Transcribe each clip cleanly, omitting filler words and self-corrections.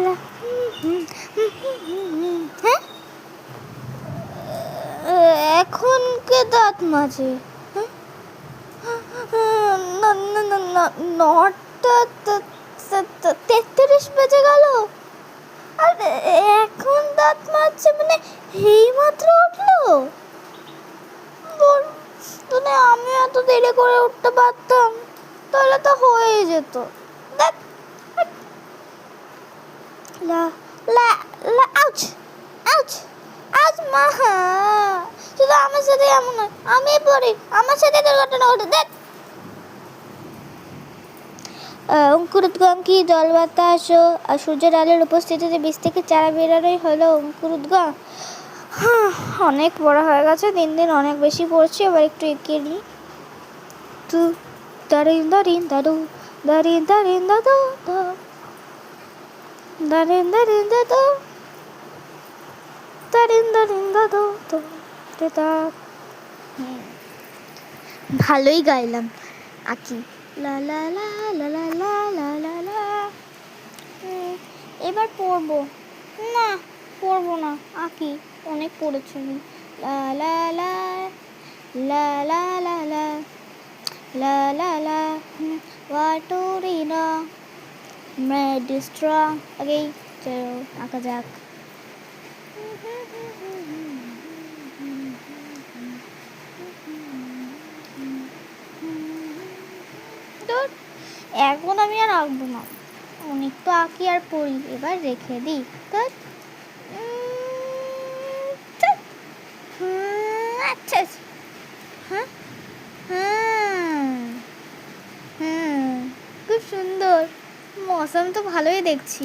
লা হ্যাঁ এখন কে দাঁত মাজে? নটা 33 বেজে গেল আর এখন দাঁত মাজছে, মানে এই মাত্র উঠলো। মানে আমি এত দেরি করে উঠতে পারতাম তাহলে তো হয়ে যেত। দেখ লা লা লা আউচ আউচ আউচ মা, শুধু আমার সাথে এমন নয়, আমি পড়ি, আমার সাথে দুর্ঘটনা ঘটে। দেখ অঙ্কুরোদ্গম কি জল বাতাস ও সূর্যের আলোর উপস্থিতিতে বীজ থেকে চারা বেরানোই হলো অঙ্কুরোদ্গম। অনেক বড় হয়ে গেছে, দিন দিন অনেক বেশি পড়ছি। এবার একটু এগিয়ে নিই। তু দারিন দারিন দাদু দারিন দারিন দাদু দারিন দারিন দাদু দারিন দারিন দাদু দাদা। ভালোই গাইলাম আকি। লা লা লা লা লা লা লা লা লা। এবার পড়বো না, পড়বো না, আঁকি অনেক পড়েছি। লা লা লা লা লা লা লা লা লা লা ওয়াটুরিনা মেডিস্ট্রা। আগেই চলো আঁকা যাক। এখন আমি আর আঁকবো না, অনেক তো আঁকি আর পড়ি, এবার রেখে দিই। আচ্ছা হ্যাঁ খুব সুন্দর মৌসুম তো ভালোই দেখছি,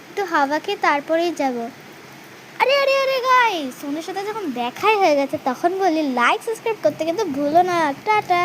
একটু হাওয়া খেয়ে তারপরেই যাব। আরে আরে আরে গাইস, ওনার সাথে যখন দেখাই হয়ে গেছে তখন বলি লাইক সাবস্ক্রাইব করতে কিন্তু ভুলো না। টাটা।